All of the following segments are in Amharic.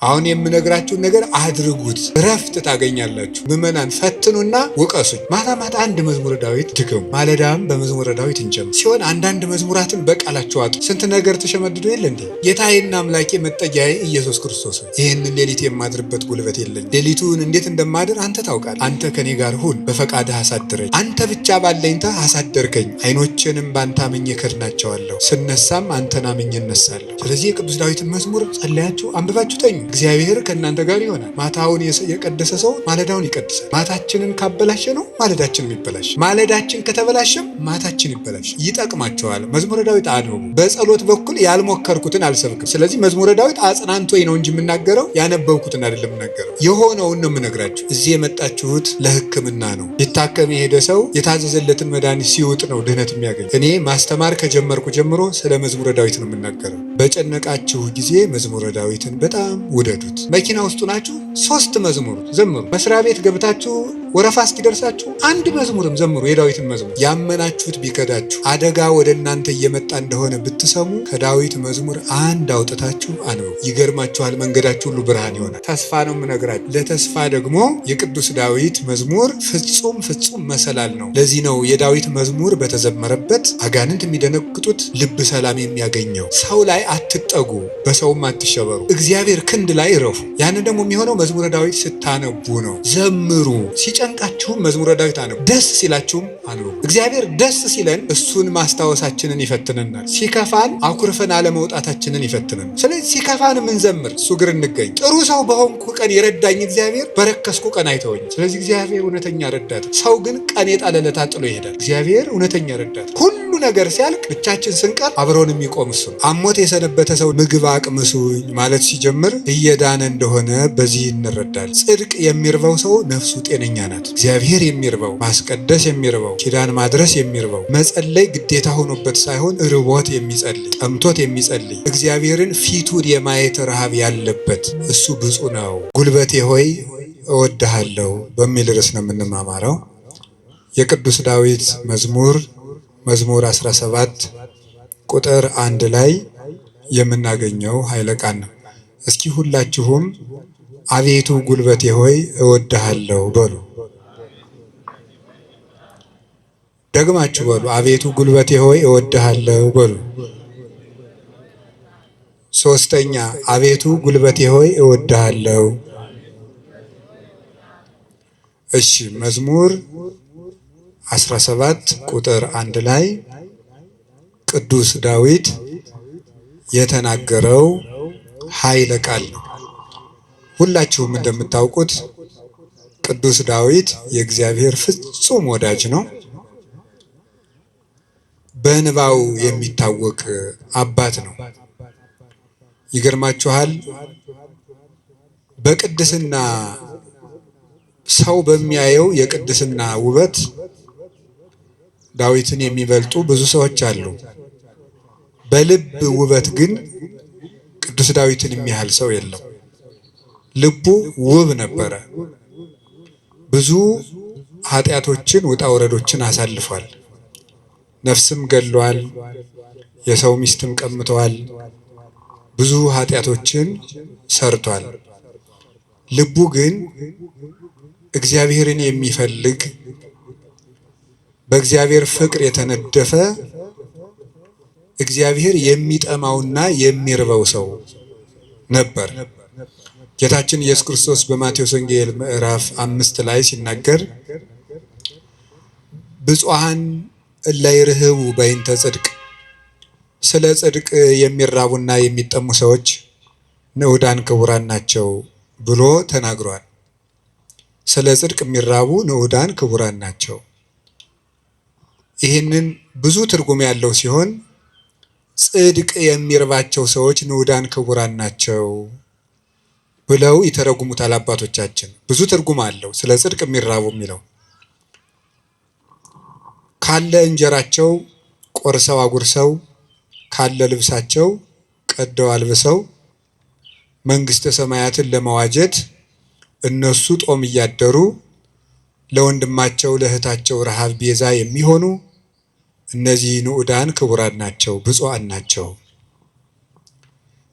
አሁን የምነግራችሁን ነገር አድርጉት፣ ረፍት ታገኛላችሁ። ምዕመናን ፈትኑና ውቀሱኝ። ማታ ማታ አንድ መዝሙረ ዳዊት ድገሙ፣ ማለዳም በመዝሙረ ዳዊት እንጀምር ሲሆን አንዳንድ መዝሙራትን በቃላቸው አጡ። ስንት ነገር ተሸመድዶ የለ እንዴ? ጌታዬና አምላኬ መጠጊያዬ ኢየሱስ ክርስቶስ ሆይ ይህንን ሌሊት የማድርበት ጉልበት የለኝ። ሌሊቱን እንዴት እንደማድር አንተ ታውቃለህ። አንተ ከኔ ጋር ሁን፣ በፈቃድህ አሳድረኝ። አንተ ብቻ ባለኝታ አሳደርከኝ። ዓይኖቼንም ባንተ አምኜ ከድናቸዋለሁ። ስነሳም አንተን አምኜ እነሳለሁ። ስለዚህ የቅዱስ ዳዊትን መዝሙር ጸለያችሁ፣ አንብባችሁ ተኙ። እግዚአብሔር ከእናንተ ጋር ይሆናል። ማታውን የቀደሰ ሰው ማለዳውን ይቀድሳል። ማታችንን ካበላሸ ነው ማለዳችንም ይበላሽ። ማለዳችን ከተበላሸም ማታችን ይበላሽ። ይጠቅማቸዋል። መዝሙረ ዳዊት አንብቡ። በጸሎት በኩል ያልሞከርኩትን አልሰብክም። ስለዚህ መዝሙረ ዳዊት አጽናንቶኝ ነው እንጂ የምናገረው ያነበብኩትን አይደለም የምናገረው። የሆነውን ነው የምነግራችሁ። እዚህ የመጣችሁት ለሕክምና ነው። ሊታከም የሄደ ሰው የታዘዘለትን መድኃኒት ሲውጥ ነው ድህነት የሚያገኝ። እኔ ማስተማር ከጀመርኩ ጀምሮ ስለ መዝሙረ ዳዊት ነው የምናገረው። በጨነቃችሁ ጊዜ መዝሙረ ዳዊትን በጣም ውደዱት። መኪና ውስጥ ናችሁ 3 መዝሙር ዘምሩ። መስሪያ ቤት ገብታችሁ ወረፋ እስኪደርሳችሁ አንድ መዝሙርም ዘምሩ፣ የዳዊትን መዝሙር። ያመናችሁት ቢከዳችሁ አደጋ ወደ እናንተ እየመጣ እንደሆነ ብትሰሙ ከዳዊት መዝሙር አንድ አውጥታችሁ አንብቡ። ይገርማችኋል፣ መንገዳችሁ ሁሉ ብርሃን ይሆናል። ተስፋ ነው የምነግራችሁ። ለተስፋ ደግሞ የቅዱስ ዳዊት መዝሙር ፍጹም መሰላል ነው። ለዚህ ነው የዳዊት መዝሙር በተዘመረበት አጋንንት የሚደነግጡት፣ ልብ ሰላም የሚያገኘው። ሰው ላይ አትጠጉ፣ በሰውም አትሸበሩ፣ እግዚአብሔር ክንድ ላይ እረፉ። ያንን ደግሞ የሚሆነው መዝሙረ ዳዊት ስታነቡ ነው። ዘምሩ። ሲጨንቃችሁም መዝሙረ ዳዊት አነቡ። ደስ ሲላችሁም አንብቡ። እግዚአብሔር ደስ ሲለን እሱን ማስታወሳችንን ይፈትነናል። ሲከፋን አኩርፈን አለመውጣታችንን ይፈትነናል። ስለዚህ ሲከፋን ምንዘምር፣ እሱ ግር እንገኝ። ጥሩ ሰው በሆንኩ ቀን የረዳኝ እግዚአብሔር በረከስኩ ቀን አይተወኝም። ስለዚህ እግዚአብሔር እውነተኛ ረዳት። ሰው ግን ቀን የጣለለት ጥሎ ይሄዳል። እግዚአብሔር እውነተኛ ረዳት። ሁሉ ነገር ሲያልቅ ብቻችን ስንቀር አብሮን የሚቆም እሱ ነው። አሞት የሰነበተ ሰው ምግብ አቅምሱኝ ማለት ሲጀምር እየዳነ እንደሆነ በዚህ እንረዳል። ጽድቅ የሚርበው ሰው ነፍሱ ጤነኛ ናት። እግዚአብሔር የሚርበው፣ ማስቀደስ የሚርበው፣ ኪዳን ማድረስ የሚርበው፣ መጸለይ ግዴታ ሆኖበት ሳይሆን ርቦት የሚጸልይ፣ ጠምቶት የሚጸልይ፣ እግዚአብሔርን ፊቱን የማየት ረሃብ ያለበት እሱ ብፁዕ ነው። ጉልበቴ ሆይ እወድሃለሁ በሚል ርዕስ ነው የምንማማረው። የቅዱስ ዳዊት መዝሙር 17 ቁጥር 1 ላይ የምናገኘው ኃይለ ቃል ነው። እስኪ ሁላችሁም አቤቱ ጉልበቴ ሆይ እወድሃለሁ በሉ። ደግማችሁ በሉ። አቤቱ ጉልበቴ ሆይ እወድሃለሁ በሉ። ሶስተኛ አቤቱ ጉልበቴ ሆይ እወድሃለሁ። እሺ፣ መዝሙር 17 ቁጥር 1 ላይ ቅዱስ ዳዊት የተናገረው ኃይለ ቃል ነው። ሁላችሁም እንደምታውቁት ቅዱስ ዳዊት የእግዚአብሔር ፍጹም ወዳጅ ነው። በእንባው የሚታወቅ አባት ነው። ይገርማችኋል፣ በቅድስና ሰው በሚያየው የቅድስና ውበት ዳዊትን የሚበልጡ ብዙ ሰዎች አሉ። በልብ ውበት ግን ቅዱስ ዳዊትን የሚያህል ሰው የለም። ልቡ ውብ ነበረ። ብዙ ኃጢአቶችን ውጣ ውረዶችን አሳልፏል። ነፍስም ገድሏል። የሰው ሚስትም ቀምተዋል። ብዙ ኃጢአቶችን ሰርቷል። ልቡ ግን እግዚአብሔርን የሚፈልግ በእግዚአብሔር ፍቅር የተነደፈ እግዚአብሔር የሚጠማውና የሚርበው ሰው ነበር። ጌታችን ኢየሱስ ክርስቶስ በማቴዎስ ወንጌል ምዕራፍ 5 ላይ ሲናገር ብፁዓን እለ ይርህቡ በእንተ ጽድቅ፣ ስለ ጽድቅ የሚራቡና የሚጠሙ ሰዎች ንዑዳን ክቡራን ናቸው ብሎ ተናግሯል። ስለ ጽድቅ የሚራቡ ንዑዳን ክቡራን ናቸው። ይህንን ብዙ ትርጉም ያለው ሲሆን ጽድቅ የሚርባቸው ሰዎች ንዑዳን ክቡራን ናቸው ብለው ይተረጉሙታል አባቶቻችን። ብዙ ትርጉም አለው ስለ ጽድቅ የሚራቡ የሚለው። ካለ እንጀራቸው ቆርሰው አጉርሰው፣ ካለ ልብሳቸው ቀደው አልብሰው መንግሥተ ሰማያትን ለመዋጀት እነሱ ጦም እያደሩ ለወንድማቸው ለእህታቸው ረሃብ ቤዛ የሚሆኑ እነዚህ ንዑዳን ክቡራን ናቸው፣ ብፁዓን ናቸው።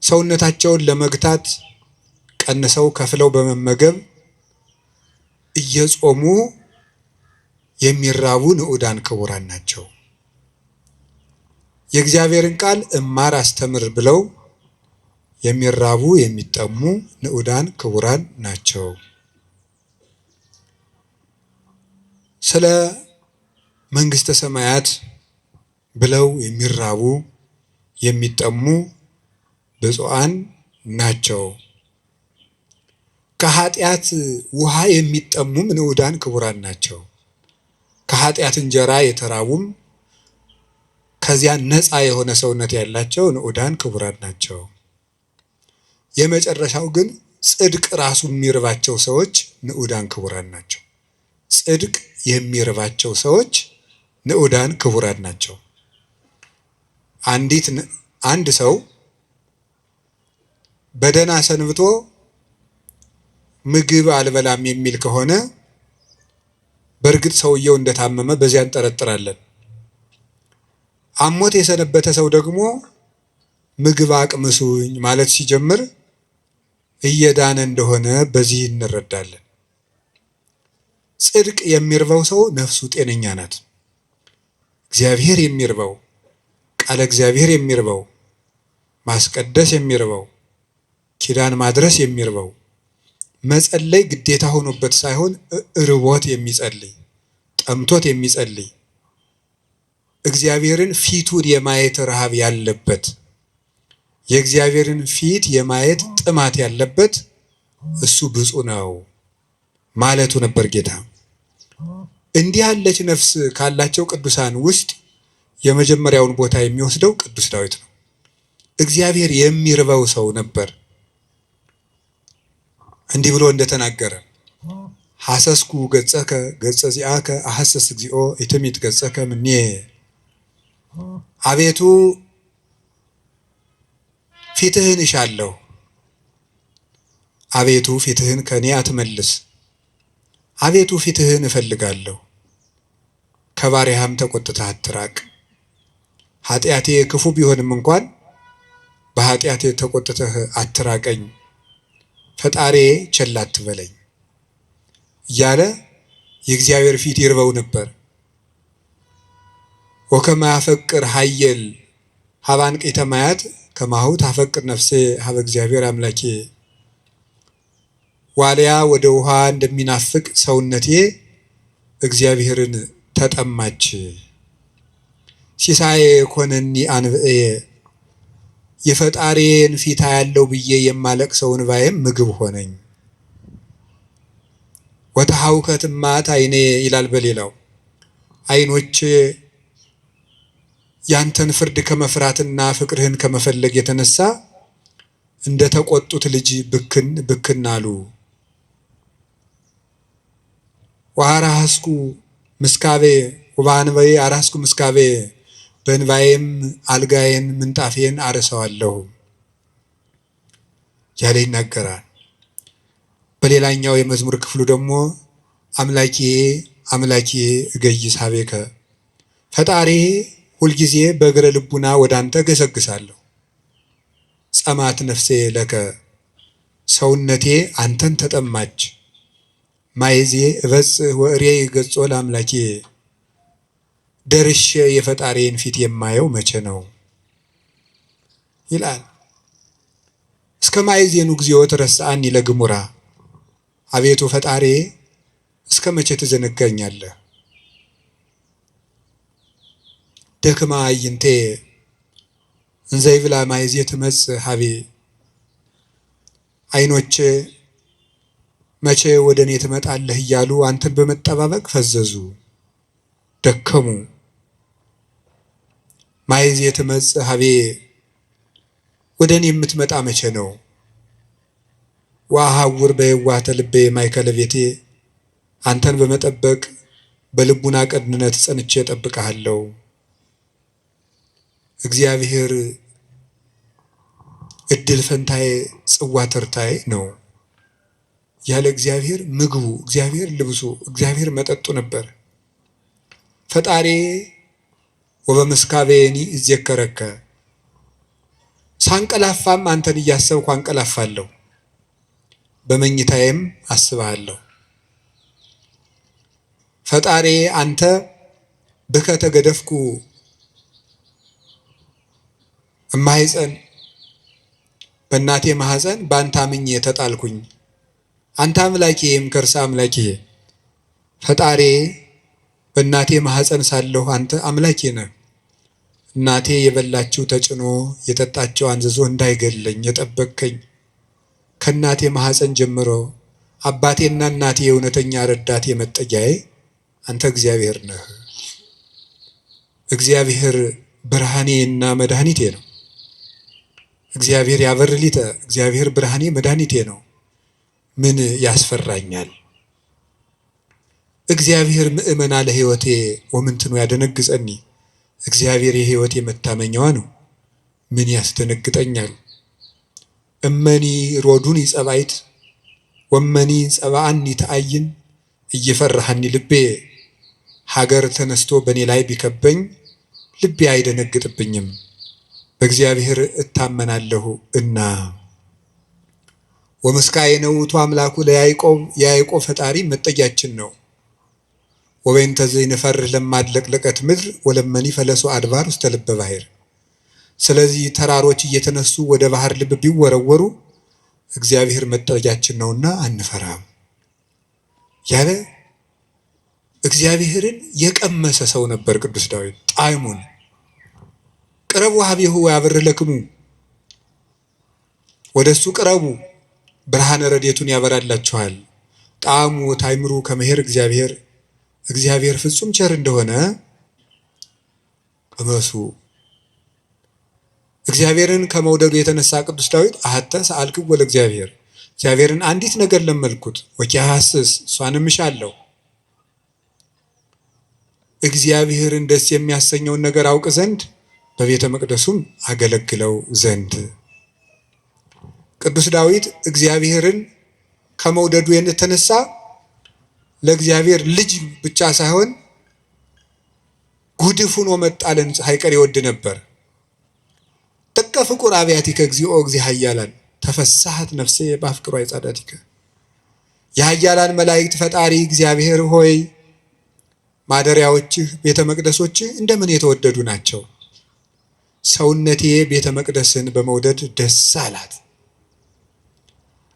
ሰውነታቸውን ለመግታት ቀንሰው ከፍለው በመመገብ እየጾሙ የሚራቡ ንዑዳን ክቡራን ናቸው። የእግዚአብሔርን ቃል እማር አስተምር ብለው የሚራቡ የሚጠሙ ንዑዳን ክቡራን ናቸው። ስለ መንግሥተ ሰማያት ብለው የሚራቡ የሚጠሙ ብፁዓን ናቸው። ከኃጢአት ውሃ የሚጠሙም ንዑዳን ክቡራን ናቸው። ከኃጢአት እንጀራ የተራቡም ከዚያ ነፃ የሆነ ሰውነት ያላቸው ንዑዳን ክቡራን ናቸው። የመጨረሻው ግን ጽድቅ ራሱ የሚርባቸው ሰዎች ንዑዳን ክቡራን ናቸው። ጽድቅ የሚርባቸው ሰዎች ንዑዳን ክቡራን ናቸው። አንድ ሰው በደህና ሰንብቶ ምግብ አልበላም የሚል ከሆነ በእርግጥ ሰውየው እንደታመመ በዚያ እንጠረጥራለን። አሞት የሰነበተ ሰው ደግሞ ምግብ አቅምሱኝ ማለት ሲጀምር እየዳነ እንደሆነ በዚህ እንረዳለን። ጽድቅ የሚርበው ሰው ነፍሱ ጤነኛ ናት። እግዚአብሔር የሚርበው፣ ቃለ እግዚአብሔር የሚርበው፣ ማስቀደስ የሚርበው፣ ኪዳን ማድረስ የሚርበው፣ መጸለይ ግዴታ ሆኖበት ሳይሆን ርቦት የሚጸልይ፣ ጠምቶት የሚጸልይ፣ እግዚአብሔርን ፊቱን የማየት ረሃብ ያለበት፣ የእግዚአብሔርን ፊት የማየት ጥማት ያለበት እሱ ብፁዕ ነው ማለቱ ነበር ጌታ። እንዲህ ያለች ነፍስ ካላቸው ቅዱሳን ውስጥ የመጀመሪያውን ቦታ የሚወስደው ቅዱስ ዳዊት ነው። እግዚአብሔር የሚርበው ሰው ነበር። እንዲህ ብሎ እንደተናገረ ሐሰስኩ ገጸከ ገጸ ዚአከ አሐሰስ እግዚኦ ኢትሚት ገጸከ ምኔ። አቤቱ ፊትህን እሻለሁ፣ አቤቱ ፊትህን ከኔ አትመልስ። አቤቱ ፊትህን እፈልጋለሁ፣ ከባሪያህም ተቆጥተህ አትራቅ። ኃጢአቴ ክፉ ቢሆንም እንኳን በኃጢአቴ ተቆጥተህ አትራቀኝ፣ ፈጣሪ ቸል አትበለኝ እያለ የእግዚአብሔር ፊት ይርበው ነበር። ወከመ ያፈቅር ኃየል ሀበ አንቅዕተ ማያት ከማሁ ታፈቅር ነፍሴ ሀበ እግዚአብሔር አምላኬ። ዋልያ ወደ ውሃ እንደሚናፍቅ ሰውነቴ እግዚአብሔርን ተጠማች። ሲሳዬ ኮነኒ አንብዕየ የፈጣሪን ፊት ያለው ብዬ የማለቅሰው እንባዬም ምግብ ሆነኝ። ወተሐውከት እማት ዓይኔ ይላል በሌላው። ዓይኖቼ ያንተን ፍርድ ከመፍራትና ፍቅርህን ከመፈለግ የተነሳ እንደ ተቆጡት ልጅ ብክን ብክን አሉ። ወአራስኩ ምስካቤ ወበአንባዬ አራስኩ ምስካቤ በእንባዬም አልጋዬን ምንጣፌን አርሰዋለሁ ያለ ይናገራል። በሌላኛው የመዝሙር ክፍሉ ደግሞ አምላኬ አምላኬ እገይስ ሀቤከ፣ ፈጣሪ ሁልጊዜ በእግረ ልቡና ወደ አንተ ገሰግሳለሁ። ጸማት ነፍሴ ለከ፣ ሰውነቴ አንተን ተጠማች። ማይዜ እበጽሕ ወእሬይ ገጾ ለአምላኬ፣ ደርሼ የፈጣሪን ፊት የማየው መቼ ነው ይላል። እስከ ማይዜኑ እግዚኦ ትረሳኒ ለግሙራ፣ አቤቱ ፈጣሪ እስከ መቼ ትዘነጋኛለህ? ደክማ አይንቴ እንዘ ይብላ ማይዜ ትመጽእ ሀቤ፣ ዓይኖቼ መቼ ወደ እኔ ትመጣለህ እያሉ አንተን በመጠባበቅ ፈዘዙ ደከሙ። ማይዜ ትመጽእ ሀቤ፣ ወደ እኔ የምትመጣ መቼ ነው? ወአሐውር በየዋህተ ልቤ ማእከለ ቤቴ፣ አንተን በመጠበቅ በልቡና ቅንነት ጸንቼ እጠብቅሃለሁ። እግዚአብሔር እድል ፈንታዬ ጽዋ ተርታዬ ነው። ያለ እግዚአብሔር ምግቡ፣ እግዚአብሔር ልብሱ፣ እግዚአብሔር መጠጡ ነበር። ፈጣሪ ወበምስካቤኒ እዜከረከ፣ ሳንቀላፋም አንተን እያሰብኩ አንቀላፋለሁ። በመኝታዬም አስብሃለሁ። ፈጣሪ አንተ ብከ ተገደፍኩ እማይፀን በእናቴ ማህፀን በአንተ አምኜ ተጣልኩኝ። አንተ አምላኬም ከርሰ አምላኬ ፈጣሪ በእናቴ ማህፀን ሳለሁ አንተ አምላኬ ነህ። እናቴ የበላችው ተጭኖ የጠጣችው አንዝዞ እንዳይገለኝ የጠበቅከኝ ከእናቴ ማህፀን ጀምሮ አባቴና እናቴ የእውነተኛ ረዳቴ መጠጊያዬ አንተ እግዚአብሔር ነህ። እግዚአብሔር ብርሃኔና መድኃኒቴ ነው። እግዚአብሔር ያበርሊተ እግዚአብሔር ብርሃኔ መድኃኒቴ ነው። ምን ያስፈራኛል? እግዚአብሔር ምእመና ለሕይወቴ ወምንትኑ ያደነግጸኒ። እግዚአብሔር የሕይወቴ መታመኛዋ ነው። ምን ያስደነግጠኛል? እመኒ ሮዱን ይጸባይት ወመኒ ጸባአኒ ተአይን እየፈራሃኒ ልቤ። ሀገር ተነስቶ በእኔ ላይ ቢከበኝ ልቤ አይደነግጥብኝም፣ በእግዚአብሔር እታመናለሁ እና። ወመስካየ ውእቱ አምላኩ ለያዕቆብ የያዕቆብ ፈጣሪ መጠጊያችን ነው። ወበእንተ ዘይንፈርህ ለማድለቅለቀት ምድር ወለመኒ ፈለሱ አድባር ውስተ ልበ ባሕር። ስለዚህ ተራሮች እየተነሱ ወደ ባህር ልብ ቢወረወሩ እግዚአብሔር መጠጊያችን ነውና አንፈራም ያለ እግዚአብሔርን የቀመሰ ሰው ነበር ቅዱስ ዳዊት። ጣዕሙን ቅረቡ ሀቤሁ ወያበርህ ለክሙ፣ ወደ እሱ ቅረቡ ብርሃነ ረድኤቱን ያበራላችኋል። ጣዕሙ ታይምሩ ከመሄር እግዚአብሔር፣ እግዚአብሔር ፍጹም ቸር እንደሆነ ቅመሱ። እግዚአብሔርን ከመውደዱ የተነሳ ቅዱስ ዳዊት አሐተ ሰአልክዎ ለእግዚአብሔር፣ እግዚአብሔርን አንዲት ነገር ለመልኩት ወኪሐስስ እሷንም እሻለሁ። እግዚአብሔርን ደስ የሚያሰኘውን ነገር አውቅ ዘንድ በቤተ መቅደሱም አገለግለው ዘንድ። ቅዱስ ዳዊት እግዚአብሔርን ከመውደዱ የተነሳ ለእግዚአብሔር ልጅ ብቻ ሳይሆን ጉድፍ ሆኖ መጣልን ሳይቀር ይወድ ነበር። ጥቀ ፍቁር አብያቲከ እግዚኦ እግዚእ ኃያላን ተፈሳሐት ነፍሴ በአፍቅሮ አይጻዳቲከ። የኃያላን መላእክት ፈጣሪ እግዚአብሔር ሆይ ማደሪያዎችህ ቤተ መቅደሶችህ እንደምን የተወደዱ ናቸው። ሰውነቴ ቤተ መቅደስን በመውደድ ደስ አላት።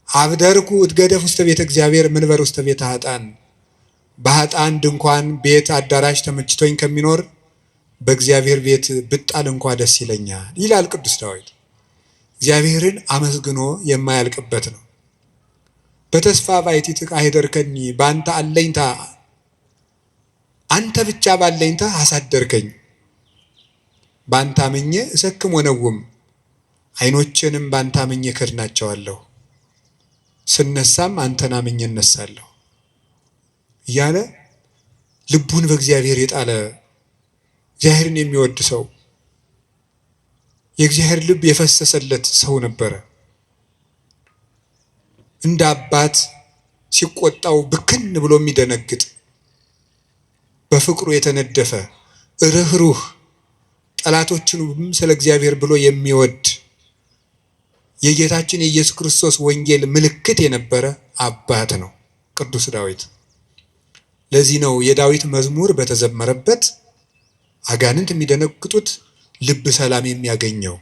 አብደርኩ እትገደፍ ውስተ ቤተ እግዚአብሔር መንበር ውስተ ቤተ ኃጥአን። በኃጥአን ድንኳን ቤት አዳራሽ ተመችቶኝ ከሚኖር በእግዚአብሔር ቤት ብጣል እንኳ ደስ ይለኛል ይላል ቅዱስ ዳዊት። እግዚአብሔርን አመስግኖ የማያልቅበት ነው። በተስፋ ባሕቲትከ አኅደርከኒ፣ በአንተ አለኝታ አንተ ብቻ ባለኝታ አሳደርከኝ። በአንተ አምኜ እሰክም ወነውም፣ ዓይኖቼንም በአንተ አምኜ ከድናቸዋለሁ። ስነሳም አንተን አምኜ እነሳለሁ እያለ ልቡን በእግዚአብሔር የጣለ እግዚአብሔርን የሚወድ ሰው፣ የእግዚአብሔር ልብ የፈሰሰለት ሰው ነበረ። እንደ አባት ሲቆጣው ብክን ብሎ የሚደነግጥ፣ በፍቅሩ የተነደፈ ርኅሩህ፣ ጠላቶቹንም ስለ እግዚአብሔር ብሎ የሚወድ የጌታችን የኢየሱስ ክርስቶስ ወንጌል ምልክት የነበረ አባት ነው ቅዱስ ዳዊት። ለዚህ ነው የዳዊት መዝሙር በተዘመረበት አጋንንት የሚደነግጡት፣ ልብ ሰላም የሚያገኘው።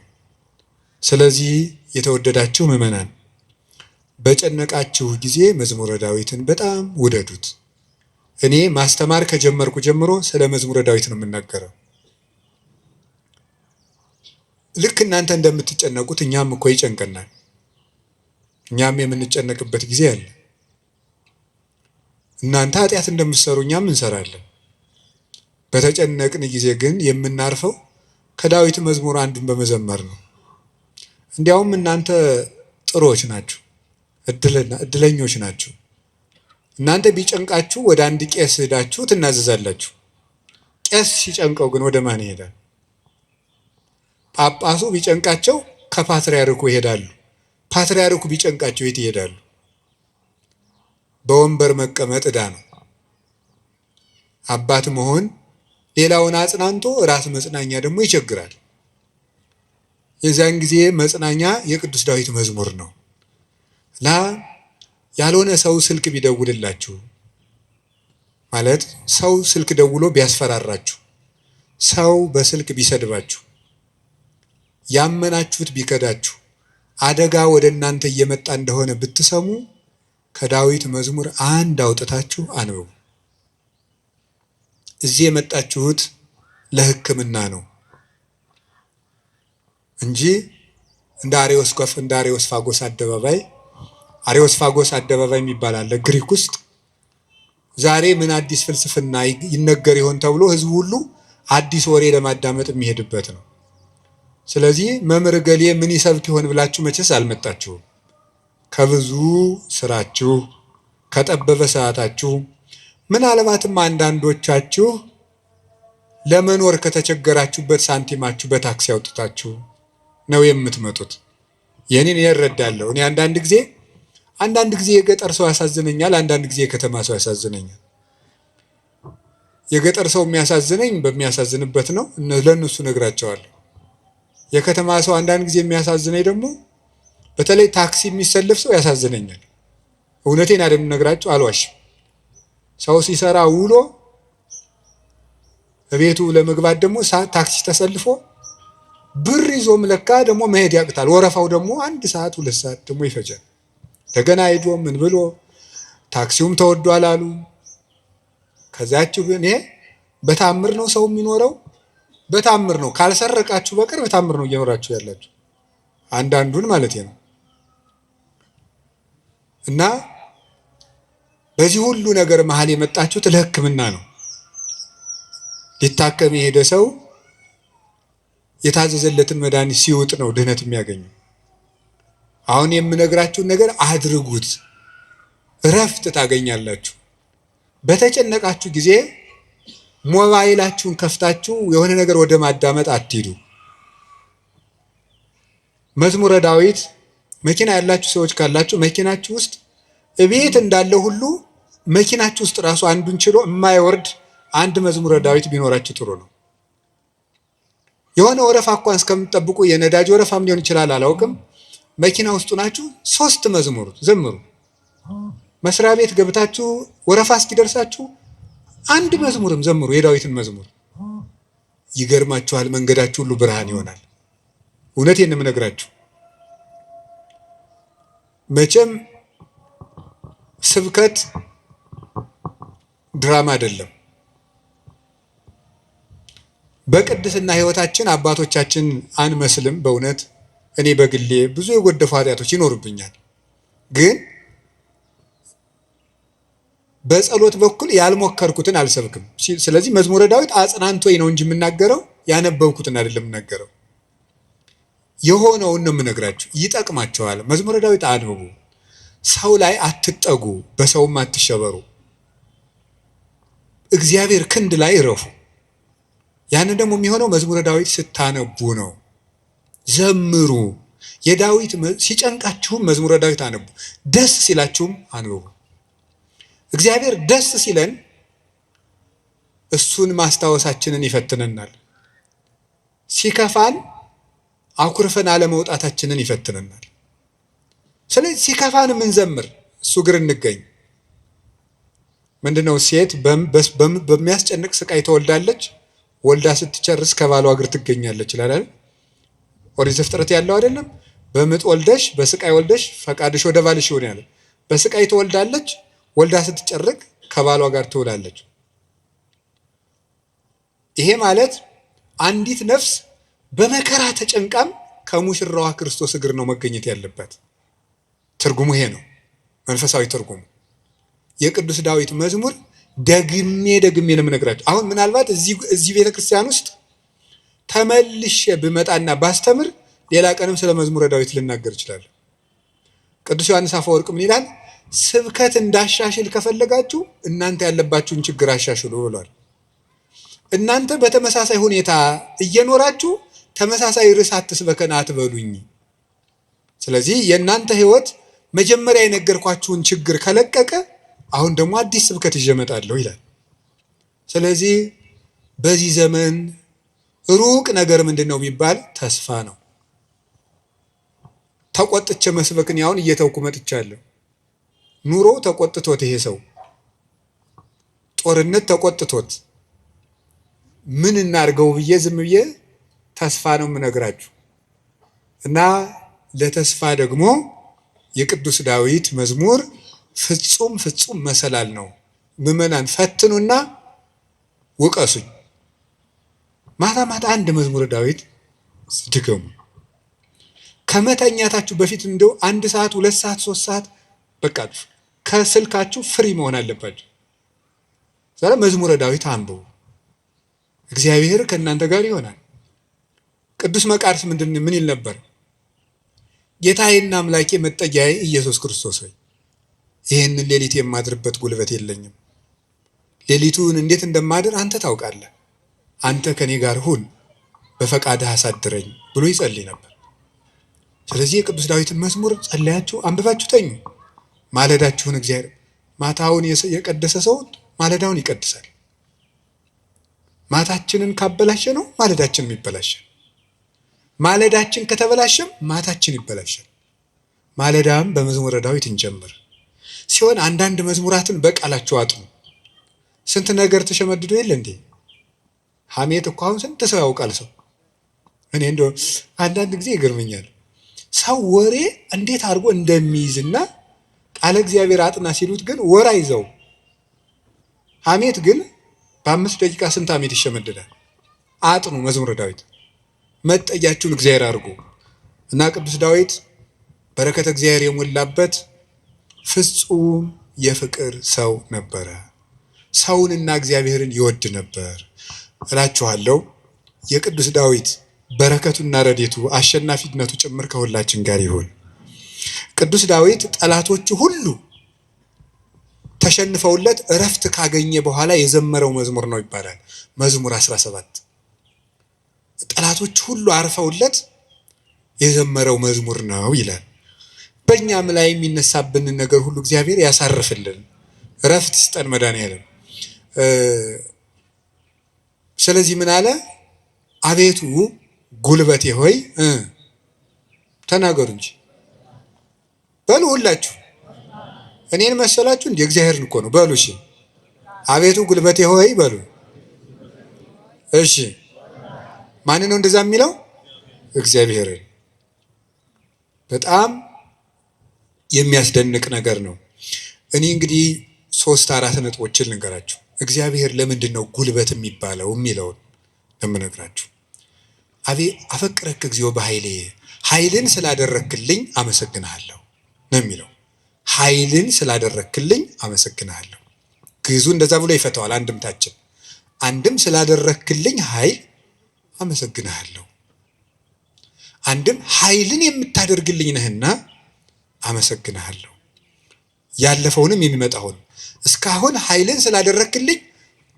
ስለዚህ የተወደዳችሁ ምዕመናን በጨነቃችሁ ጊዜ መዝሙረ ዳዊትን በጣም ውደዱት። እኔ ማስተማር ከጀመርኩ ጀምሮ ስለ መዝሙረ ዳዊት ነው የምናገረው። ልክ እናንተ እንደምትጨነቁት እኛም እኮ ይጨንቀናል። እኛም የምንጨነቅበት ጊዜ አለ። እናንተ ኃጢአት እንደምትሰሩ እኛም እንሰራለን። በተጨነቅን ጊዜ ግን የምናርፈው ከዳዊት መዝሙር አንዱን በመዘመር ነው። እንዲያውም እናንተ ጥሩዎች ናችሁ፣ እድለኞች ናችሁ። እናንተ ቢጨንቃችሁ ወደ አንድ ቄስ ሄዳችሁ ትናዘዛላችሁ። ቄስ ሲጨንቀው ግን ወደ ማን ይሄዳል? ጳጳሱ ቢጨንቃቸው ከፓትርያርኩ ይሄዳሉ። ፓትርያርኩ ቢጨንቃቸው የት ይሄዳሉ? በወንበር መቀመጥ ዕዳ ነው። አባት መሆን ሌላውን አጽናንቶ ራስ መጽናኛ ደግሞ ይቸግራል። የዚያን ጊዜ መጽናኛ የቅዱስ ዳዊት መዝሙር ነው። ያልሆነ ሰው ስልክ ቢደውልላችሁ ማለት ሰው ስልክ ደውሎ ቢያስፈራራችሁ፣ ሰው በስልክ ቢሰድባችሁ፣ ያመናችሁት ቢከዳችሁ፣ አደጋ ወደ እናንተ እየመጣ እንደሆነ ብትሰሙ ከዳዊት መዝሙር አንድ አውጥታችሁ አንብቡ። እዚህ የመጣችሁት ለሕክምና ነው እንጂ እንደ አሬዎስፋጎስ አደባባይ የሚባል አለ ግሪክ ውስጥ። ዛሬ ምን አዲስ ፍልስፍና ይነገር ይሆን ተብሎ ህዝቡ ሁሉ አዲስ ወሬ ለማዳመጥ የሚሄድበት ነው። ስለዚህ መምህር ገሌ ምን ይሰብክ ይሆን ብላችሁ መቼስ አልመጣችሁም። ከብዙ ስራችሁ ከጠበበ ሰዓታችሁ ምናልባትም አንዳንዶቻችሁ ለመኖር ከተቸገራችሁበት ሳንቲማችሁ በታክሲ አውጥታችሁ ነው የምትመጡት። ይህንን እረዳለሁ። እኔ አንዳንድ ጊዜ የገጠር ሰው ያሳዝነኛል፣ አንዳንድ ጊዜ የከተማ ሰው ያሳዝነኛል። የገጠር ሰው የሚያሳዝነኝ በሚያሳዝንበት ነው፣ ለእነሱ ነግራቸዋለሁ። የከተማ ሰው አንዳንድ ጊዜ የሚያሳዝነኝ ደግሞ በተለይ ታክሲ የሚሰልፍ ሰው ያሳዝነኛል። እውነቴን አይደለም ነግራቸው፣ አልዋሽም። ሰው ሲሰራ ውሎ በቤቱ ለመግባት ደግሞ ታክሲ ተሰልፎ ብር ይዞም ለካ ደግሞ መሄድ ያቅታል። ወረፋው ደግሞ 1 ሰዓት 2 ሰዓት ደግሞ ይፈጃል። እንደገና ሄዶ ምን ብሎ ታክሲውም ተወዷል አሉ። ከዛችሁ ግን ይሄ በታምር ነው ሰው የሚኖረው፣ በታምር ነው። ካልሰረቃችሁ በቀር በታምር ነው እየኖራችሁ ያላችሁ፣ አንዳንዱን ማለት ነው። እና በዚህ ሁሉ ነገር መሀል የመጣችሁት ለሕክምና ነው። ሊታከም የሄደ ሰው የታዘዘለትን መድኃኒት ሲውጥ ነው ድህነት የሚያገኘው። አሁን የምነግራችሁን ነገር አድርጉት፣ እረፍት ታገኛላችሁ። በተጨነቃችሁ ጊዜ ሞባይላችሁን ከፍታችሁ የሆነ ነገር ወደ ማዳመጥ አትሂዱ። መዝሙረ ዳዊት መኪና ያላችሁ ሰዎች ካላችሁ መኪናችሁ ውስጥ እቤት እንዳለ ሁሉ መኪናችሁ ውስጥ ራሱ አንዱን ችሎ የማይወርድ አንድ መዝሙረ ዳዊት ቢኖራችሁ ጥሩ ነው። የሆነ ወረፋ እንኳን እስከምትጠብቁ የነዳጅ ወረፋም ሊሆን ይችላል አላውቅም። መኪና ውስጡ ናችሁ 3 መዝሙር ዘምሩ። መስሪያ ቤት ገብታችሁ ወረፋ እስኪደርሳችሁ 1 መዝሙርም ዘምሩ፣ የዳዊትን መዝሙር። ይገርማችኋል፣ መንገዳችሁ ሁሉ ብርሃን ይሆናል። እውነቴን ነው የምነግራችሁ። መቼም ስብከት ድራማ አይደለም። በቅድስና ህይወታችን አባቶቻችን አንመስልም። በእውነት እኔ በግሌ ብዙ የጎደፉ ኃጢአቶች ይኖርብኛል። ግን በጸሎት በኩል ያልሞከርኩትን አልሰብክም። ስለዚህ መዝሙረ ዳዊት አጽናንቶኝ ነው እንጂ የምናገረው ያነበብኩትን አይደለም የምናገረው። የሆነውን ነው የምነግራችሁ። ይጠቅማቸዋል። መዝሙረ ዳዊት አንብቡ። ሰው ላይ አትጠጉ፣ በሰውም አትሸበሩ። እግዚአብሔር ክንድ ላይ እረፉ። ያንን ደግሞ የሚሆነው መዝሙረ ዳዊት ስታነቡ ነው። ዘምሩ። የዳዊት ሲጨንቃችሁም መዝሙረ ዳዊት አነቡ፣ ደስ ሲላችሁም አንብቡ። እግዚአብሔር ደስ ሲለን እሱን ማስታወሳችንን ይፈትነናል። ሲከፋን አኩርፈን አለመውጣታችንን ይፈትነናል። ስለዚህ ሲከፋን የምንዘምር እሱ እግር እንገኝ። ምንድነው? ሴት በሚያስጨንቅ ስቃይ ተወልዳለች፣ ወልዳ ስትጨርስ ከባሏ እግር ትገኛለች ይላል። ኦሪት ዘፍጥረት ያለው አይደለም? በምጥ ወልደሽ በስቃይ ወልደሽ ፈቃድሽ ወደ ባልሽ ይሁን ያለ። በስቃይ ትወልዳለች፣ ወልዳ ስትጨርቅ ከባሏ ጋር ትውላለች። ይሄ ማለት አንዲት ነፍስ በመከራ ተጨንቃም ከሙሽራዋ ክርስቶስ እግር ነው መገኘት ያለበት። ትርጉሙ ይሄ ነው፣ መንፈሳዊ ትርጉሙ። የቅዱስ ዳዊት መዝሙር ደግሜ ነው የምነግራችሁ። አሁን ምናልባት እዚህ ቤተክርስቲያን ውስጥ ተመልሼ ብመጣና ባስተምር ሌላ ቀንም ስለ መዝሙረ ዳዊት ልናገር እችላለሁ። ቅዱስ ዮሐንስ አፈወርቅ ምን ይላል? ስብከት እንዳሻሽል ከፈለጋችሁ እናንተ ያለባችሁን ችግር አሻሽሉ ብሏል። እናንተ በተመሳሳይ ሁኔታ እየኖራችሁ ተመሳሳይ ርዕስ አትስበከን አትበሉኝ። ስለዚህ የእናንተ ህይወት መጀመሪያ የነገርኳችሁን ችግር ከለቀቀ አሁን ደግሞ አዲስ ስብከት ይዤ እመጣለሁ ይላል። ስለዚህ በዚህ ዘመን ሩቅ ነገር ምንድነው ቢባል ተስፋ ነው። ተቆጥቼ መስበክን ያውን እየተውኩ መጥቻለሁ። ኑሮ ተቆጥቶት ይሄ ሰው ጦርነት ተቆጥቶት ምን እናርገው ብዬ ዝም ብዬ ተስፋ ነው የምነግራችሁ። እና ለተስፋ ደግሞ የቅዱስ ዳዊት መዝሙር ፍጹም መሰላል ነው። ምዕመናን ፈትኑና ውቀሱኝ። ማታ አንድ መዝሙረ ዳዊት ድገሙ። ከመተኛታችሁ በፊት እንደው 1 ሰዓት 2 ሰዓት 3 ሰዓት በቃ ከስልካችሁ ፍሪ መሆን አለባችሁ። ዛሬ መዝሙረ ዳዊት አንብቡ። እግዚአብሔር ከእናንተ ጋር ይሆናል። ቅዱስ መቃርስ ምን ይል ነበር? ጌታዬና አምላኬ መጠጊያዬ ኢየሱስ ክርስቶስ ሆይ ይህንን ሌሊት የማድርበት ጉልበት የለኝም። ሌሊቱን እንዴት እንደማድር አንተ ታውቃለህ። አንተ ከኔ ጋር ሁን፣ በፈቃድህ አሳድረኝ ብሎ ይጸልይ ነበር። ስለዚህ የቅዱስ ዳዊትን መዝሙር ጸልያችሁ አንብባችሁ ተኙ። ማለዳችሁን እግዚአብሔር ማታውን የቀደሰ ሰው ማለዳውን ይቀድሳል። ማታችንን ካበላሸ ነው ማለዳችንም ይበላሻል። ማለዳችን ከተበላሸም ማታችን ይበላሻል። ማለዳም በመዝሙረ ዳዊት እንጀምር ሲሆን አንዳንድ መዝሙራትን በቃላቸው አጥኑ። ስንት ነገር ተሸመድዶ የለ እንዴ? ሐሜት እኮ አሁን ስንት ሰው ያውቃል። ሰው እኔ እንደው አንዳንድ ጊዜ ይገርመኛል። ሰው ወሬ እንዴት አድርጎ እንደሚይዝና ቃለ እግዚአብሔር አጥና ሲሉት ግን ወራ ይዘው ሐሜት ግን በ5 ደቂቃ ስንት ሐሜት ይሸመድዳል። አጥኑ መዝሙረ ዳዊት መጠጊያችሁን እግዚአብሔር አድርጉ እና ቅዱስ ዳዊት በረከተ እግዚአብሔር የሞላበት ፍጹም የፍቅር ሰው ነበረ። ሰውንና እግዚአብሔርን ይወድ ነበር እላችኋለሁ። የቅዱስ ዳዊት በረከቱና ረድኤቱ አሸናፊነቱ ጭምር ከሁላችን ጋር ይሁን። ቅዱስ ዳዊት ጠላቶቹ ሁሉ ተሸንፈውለት እረፍት ካገኘ በኋላ የዘመረው መዝሙር ነው ይባላል። መዝሙር 17 ጠላቶቹ ሁሉ አርፈውለት የዘመረው መዝሙር ነው ይላል። በእኛም ላይ የሚነሳብንን ነገር ሁሉ እግዚአብሔር ያሳርፍልን፣ እረፍት ይስጠን መድኃኔዓለም። ስለዚህ ምን አለ? አቤቱ ጉልበቴ ሆይ ተናገሩ እንጂ በሉ ሁላችሁ። እኔን መሰላችሁ እንደ እግዚአብሔርን እኮ ነው በሉ። እሺ አቤቱ ጉልበቴ ሆይ በሉ። እሺ ማን ነው እንደዛ የሚለው? እግዚአብሔርን። በጣም የሚያስደንቅ ነገር ነው። እኔ እንግዲህ 3-4 ነጥቦችን ልንገራችሁ። እግዚአብሔር ለምንድን ነው ጉልበት የሚባለው የሚለውን ለምነግራችሁ። አፈቅረክ እግዚኦ በኃይሌ ኃይልን ስላደረክልኝ አመሰግንሃለሁ ነው የሚለው። ኃይልን ስላደረክልኝ አመሰግንሃለሁ። ግዕዙ እንደዛ ብሎ ይፈታዋል። አንድምታችን አንድም ስላደረክልኝ ኃይል አመሰግንሃለሁ፣ አንድም ኃይልን የምታደርግልኝ ነህና አመሰግንሃለሁ። ያለፈውንም የሚመጣውንም እስካሁን ኃይልን ስላደረክልኝ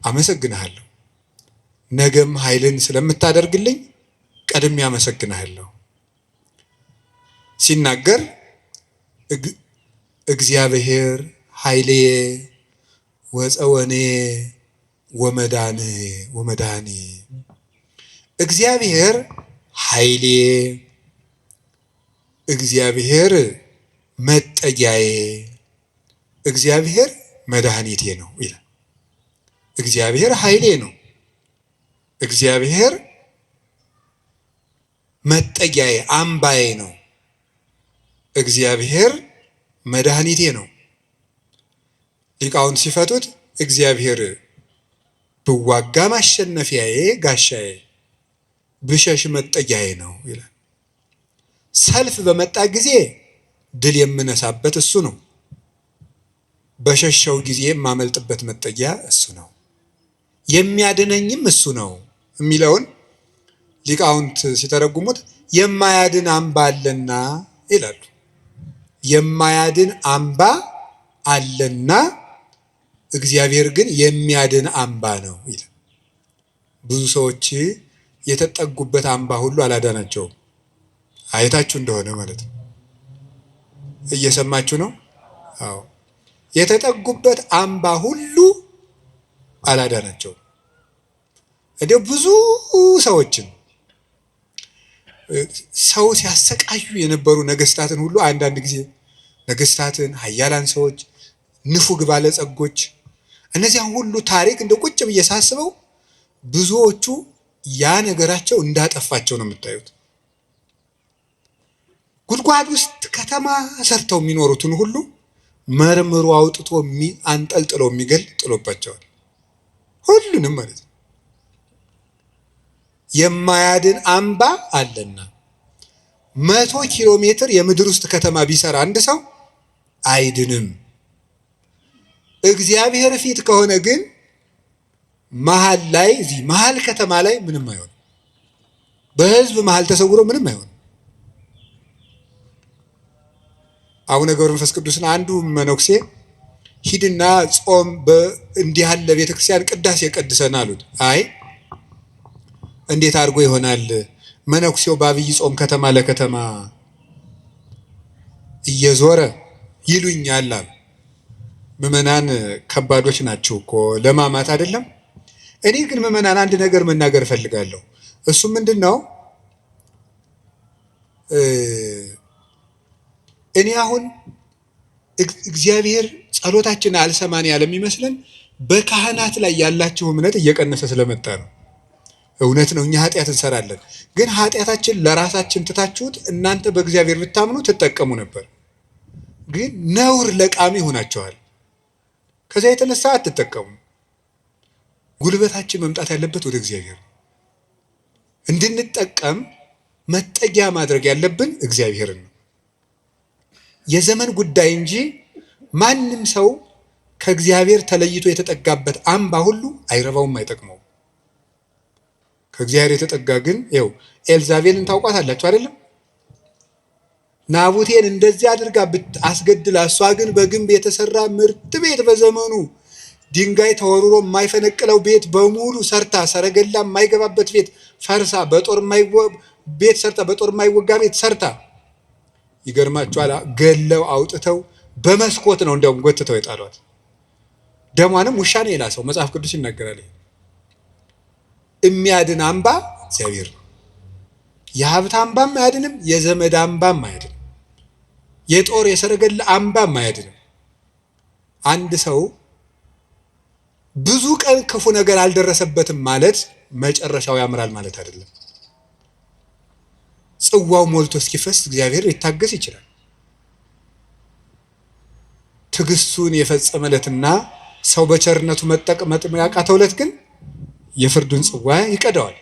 አመሰግንሃለሁ፣ ነገም ኃይልን ስለምታደርግልኝ ቀድሜ አመሰግንሃለሁ። ሲናገር እግዚአብሔር ኃይልየ ወፀወኔ ወመዳኔ እግዚአብሔር ኃይልየ፣ እግዚአብሔር መጠጊያዬ፣ እግዚአብሔር መድኃኒቴ ነው ይላል። እግዚአብሔር ኃይሌ ነው፣ እግዚአብሔር መጠጊያዬ አምባዬ ነው፣ እግዚአብሔር መድኃኒቴ ነው። ሊቃውንት ሲፈቱት እግዚአብሔር ብዋጋ ማሸነፊያዬ ጋሻዬ፣ ብሸሽ መጠጊያዬ ነው ይላል። ሰልፍ በመጣ ጊዜ ድል የምነሳበት እሱ ነው፣ በሸሸው ጊዜ የማመልጥበት መጠጊያ እሱ ነው፣ የሚያድነኝም እሱ ነው የሚለውን ሊቃውንት ሲተረጉሙት የማያድን አምባ አለና ይላሉ። የማያድን አምባ አለና እግዚአብሔር ግን የሚያድን አምባ ነው ይላል። ብዙ ሰዎች የተጠጉበት አምባ ሁሉ አላዳናቸውም። አይታችሁ እንደሆነ ማለት ነው። እየሰማችሁ ነው? አዎ። የተጠጉበት አምባ ሁሉ አላዳናቸውም። እንዲያው ብዙ ሰዎችን ሰው ሲያሰቃዩ የነበሩ ነገስታትን ሁሉ አንዳንድ ጊዜ ነገስታትን፣ ኃያላን ሰዎች ንፉግ ባለጸጎች፣ እነዚያን ሁሉ ታሪክ እንደ ቁጭ ብዬ ሳስበው ብዙዎቹ ያ ነገራቸው እንዳጠፋቸው ነው የምታዩት። ጉድጓድ ውስጥ ከተማ ሰርተው የሚኖሩትን ሁሉ መርምሮ አውጥቶ አንጠልጥሎ የሚገል ጥሎባቸዋል። ሁሉንም ማለት ነው። የማያድን አምባ አለና 100 ኪሎ ሜትር የምድር ውስጥ ከተማ ቢሰራ አንድ ሰው አይድንም። እግዚአብሔር ፊት ከሆነ ግን መሀል ላይ እዚህ መሀል ከተማ ላይ ምንም አይሆንም። በህዝብ መሀል ተሰውሮ ምንም አይሆንም። አቡነ ገብረ መንፈስ ቅዱስን አንዱ መነኩሴ ሂድና ጾም እንዲህ ያለ ቤተክርስቲያን ቅዳሴ ቀድሰን አሉት። አይ እንዴት አድርጎ ይሆናል? መነኩሴው በአብይ ጾም ከተማ ለከተማ እየዞረ ይሉኛል አሉ። ምዕመናን ከባዶች ናቸው እኮ ለማማት አይደለም። እኔ ግን ምዕመናን አንድ ነገር መናገር እፈልጋለሁ። እሱ ምንድን ነው? እኔ አሁን እግዚአብሔር ጸሎታችን አልሰማን ያለ የሚመስለን በካህናት ላይ ያላችሁ እምነት እየቀነሰ ስለመጣ ነው። እውነት ነው፣ እኛ ኃጢአት እንሰራለን። ግን ኃጢአታችን ለራሳችን ትታችሁት እናንተ በእግዚአብሔር ብታምኑ ትጠቀሙ ነበር። ግን ነውር ለቃሚ ሆናችኋል። ከዚያ የተነሳ አትጠቀሙ። ጉልበታችን መምጣት ያለበት ወደ እግዚአብሔር እንድንጠቀም መጠጊያ ማድረግ ያለብን እግዚአብሔርን ነው። የዘመን ጉዳይ እንጂ ማንም ሰው ከእግዚአብሔር ተለይቶ የተጠጋበት አምባ ሁሉ አይረባውም፣ አይጠቅመውም። ከእግዚአብሔር የተጠጋ ግን ይኸው ኤልዛቤልን ታውቋታላችሁ አይደለም? ናቡቴን እንደዚህ አድርጋ አስገድላ፣ እሷ ግን በግንብ የተሰራ ምርጥ ቤት በዘመኑ ድንጋይ ተወርሮ የማይፈነቅለው ቤት በሙሉ ሰርታ፣ ሰረገላ የማይገባበት ቤት ፈርሳ፣ በጦር የማይወጋ ቤት ሰርታ፣ ይገርማችኋል፣ ገለው አውጥተው በመስኮት ነው እንዲያውም ጎትተው የጣሏት። ደሟንም ውሻ ነው የላሰው። መጽሐፍ ቅዱስ ይናገራል። የሚያድን አምባ እግዚአብሔር ነው። የሀብት አምባም አያድንም፣ የዘመድ አምባም አያድንም፣ የጦር የሰረገላ አምባም አያድንም። አንድ ሰው ብዙ ቀን ክፉ ነገር አልደረሰበትም ማለት መጨረሻው ያምራል ማለት አይደለም። ጽዋው ሞልቶ እስኪፈስ እግዚአብሔር ሊታገስ ይችላል። ትዕግስቱን የፈጸመለትና ሰው በቸርነቱ መጠቅመጥ ያቃተው ዕለት ግን የፍርዱን ጽዋ ይቀዳዋል።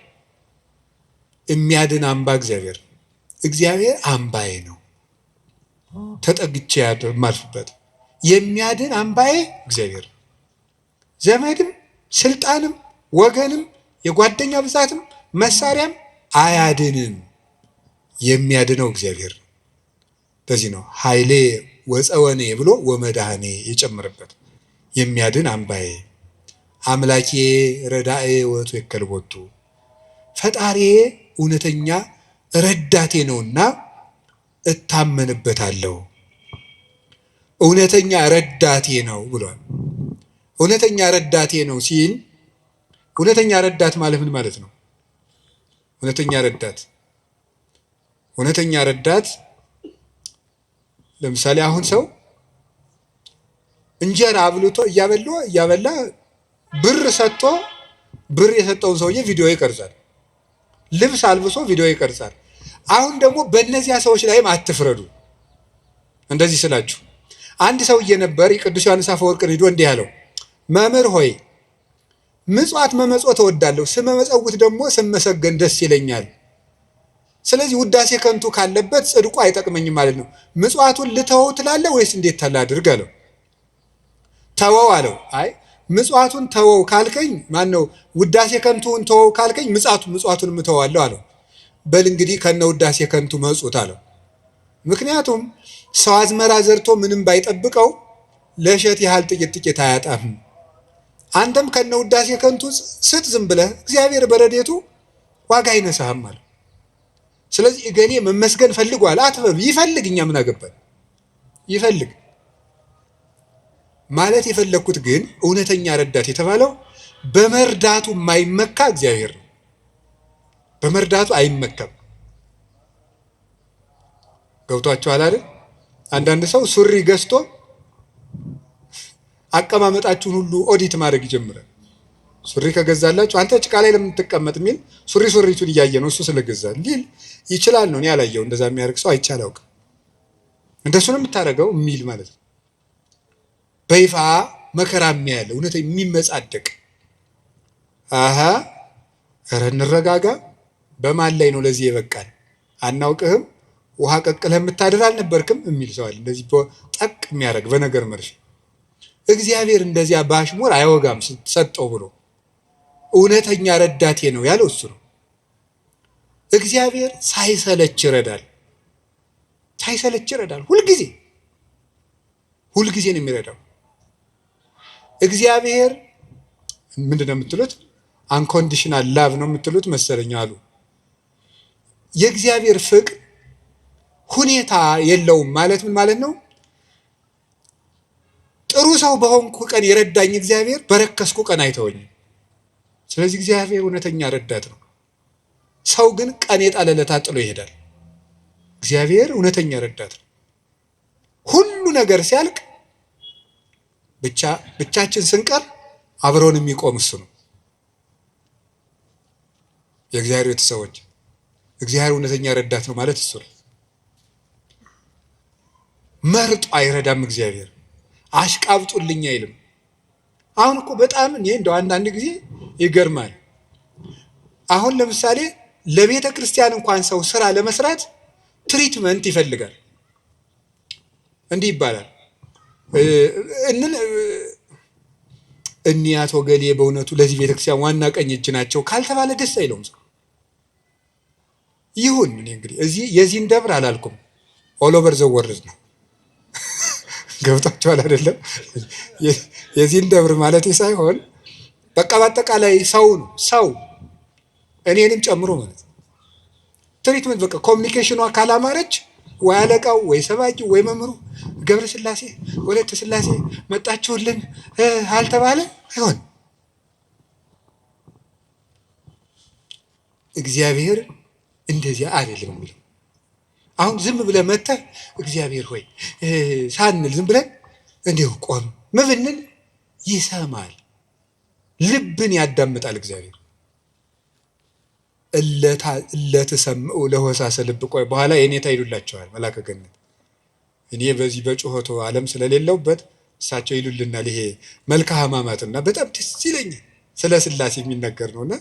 የሚያድን አምባ እግዚአብሔር አምባዬ ነው፣ ተጠግቼ የማልፍበት የሚያድን አምባዬ እግዚአብሔር። ዘመድም ስልጣንም ወገንም የጓደኛ ብዛትም መሳሪያም አያድንም፣ የሚያድነው እግዚአብሔር ነው። ለዚህ ነው ኃይሌ ወፀወኔ ብሎ ወመድኃኔ የጨመረበት። የሚያድን አምባዬ አምላኬ ረዳኤ ወቱ የከልቦቱ፣ ፈጣሪዬ እውነተኛ ረዳቴ ነውና እታመንበታለሁ። እውነተኛ ረዳቴ ነው ብሏል። እውነተኛ ረዳቴ ነው ሲል እውነተኛ ረዳት ማለት ምን ማለት ነው? እውነተኛ ረዳት ለምሳሌ አሁን ሰው እንጀራ አብልቶ እያበላ ብር ሰጥቶ ብር የሰጠውን ሰውዬ ቪዲዮ ይቀርጻል። ልብስ አልብሶ ቪዲዮ ይቀርጻል። አሁን ደግሞ በእነዚያ ሰዎች ላይም አትፍረዱ። እንደዚህ ስላችሁ አንድ ሰውዬ ነበር ቅዱስ ዮሐንስ አፈወርቅን ሂዶ እንዲህ ያለው፣ መምህር ሆይ ምጽዋት መመጽወት እወዳለሁ፣ ስመመጸውት ደግሞ ስመሰገን ደስ ይለኛል። ስለዚህ ውዳሴ ከንቱ ካለበት ጽድቁ አይጠቅመኝም ማለት ነው። ምጽዋቱን ልተወው ትላለህ ወይስ እንዴት ታላድርግ አለው። ተወው አለው። አይ ምጽዋቱን ተወው ካልከኝ ማነው ውዳሴ ከንቱን ተወው ካልከኝ ምጽዋቱን ምተዋለሁ አለው። በል እንግዲህ ከነ ውዳሴ ከንቱ መጹት አለው። ምክንያቱም ሰው አዝመራ ዘርቶ ምንም ባይጠብቀው ለእሸት ያህል ጥቂት አያጣም። አንተም ከነ ውዳሴ ከንቱ ስጥ ዝም ብለህ፣ እግዚአብሔር በረዴቱ ዋጋ አይነሳህም አለው። ስለዚህ እገሌ መመስገን ፈልጓል አትበሉ። ይፈልግ፣ እኛ ምን አገባን? ይፈልግ ማለት የፈለግኩት ግን እውነተኛ ረዳት የተባለው በመርዳቱ የማይመካ እግዚአብሔር ነው። በመርዳቱ አይመካም። ገብቷችኋል አይደል? አንዳንድ ሰው ሱሪ ገዝቶ አቀማመጣችሁን ሁሉ ኦዲት ማድረግ ይጀምራል። ሱሪ ከገዛላችሁ አንተ ጭቃ ላይ ለምን ትቀመጥ የሚል ሱሪቱን እያየ ነው እሱ ስለገዛ ሊል ይችላል ነው። እኔ ያላየው እንደዛ የሚያደርግ ሰው አይቻል አውቅ እንደሱ ነው የምታደርገው የሚል ማለት ነው። በይፋ መከራ የሚያለ እውነት የሚመጻደቅ ኧረ እንረጋጋ። በማን ላይ ነው ለዚህ የበቃን? አናውቅህም፣ ውሃ ቀቅለህ የምታድር አልነበርክም የሚል ሰው አለ። እንደዚህ ጠቅ የሚያደርግ በነገር መርሽ። እግዚአብሔር እንደዚያ በአሽሙር አይወጋም ሰጠው ብሎ እውነተኛ ረዳቴ ነው ያለው እሱ ነው። እግዚአብሔር ሳይሰለች ይረዳል። ሳይሰለች ይረዳል። ሁልጊዜ ነው የሚረዳው። እግዚአብሔር ምንድነው የምትሉት? አንኮንዲሽናል ላቭ ነው የምትሉት መሰለኝ አሉ። የእግዚአብሔር ፍቅር ሁኔታ የለውም ማለት ምን ማለት ነው? ጥሩ ሰው በሆንኩ ቀን የረዳኝ እግዚአብሔር በረከስኩ ቀን አይተወኝም። ስለዚህ እግዚአብሔር እውነተኛ ረዳት ነው። ሰው ግን ቀን የጣለለታ ጥሎ ይሄዳል። እግዚአብሔር እውነተኛ ረዳት ነው። ሁሉ ነገር ሲያልቅ ብቻችን ስንቀር አብሮን የሚቆም እሱ ነው። የእግዚአብሔር ቤተሰቦች እግዚአብሔር እውነተኛ ረዳት ነው ማለት እሱ ነው። መርጦ አይረዳም። እግዚአብሔር አሽቃብጡልኝ አይልም። አሁን እኮ በጣም እኔ እንደው አንዳንድ ጊዜ ይገርማል። አሁን ለምሳሌ ለቤተ ክርስቲያን እንኳን ሰው ስራ ለመስራት ትሪትመንት ይፈልጋል። እንዲህ ይባላል እኒህ አቶ ገሌ በእውነቱ ለዚህ ቤተክርስቲያን ዋና ቀኝ እጅ ናቸው ካልተባለ ደስ አይለውም ሰው። ይሁን እኔ እንግዲህ እዚህ የዚህን ደብር አላልኩም፣ ኦል ኦቨር ዘ ወርልድ ነው። ገብታችኋል አይደለም? የዚህን ደብር ማለት ሳይሆን በቃ በአጠቃላይ ሰው እኔንም ጨምሮ ማለት ትሪትመንት በቃ ኮሚኒኬሽኗ ካላማረች ወይ አለቃው ወይ ሰባኪው ወይ መምህሩ ገብረ ስላሴ ወለተ ስላሴ መጣችሁልን አልተባለ አይሆን። እግዚአብሔር እንደዚያ አይደለም የሚለው። አሁን ዝም ብለህ መተህ እግዚአብሔር ሆይ ሳንል ዝም ብለን እንዲሁ ቆም ምብንል ይሰማል፣ ልብን ያዳምጣል እግዚአብሔር። እለትሰምዑ ለሆሳሰ ልብ። ቆይ በኋላ የኔታ ይሉላቸዋል መላከ ገነት። እኔ በዚህ በጩኸቱ ዓለም ስለሌለውበት እሳቸው ይሉልናል። ይሄ መልካ ሕማማትና በጣም ደስ ይለኛል። ስለ ስላሴ የሚነገር ነውና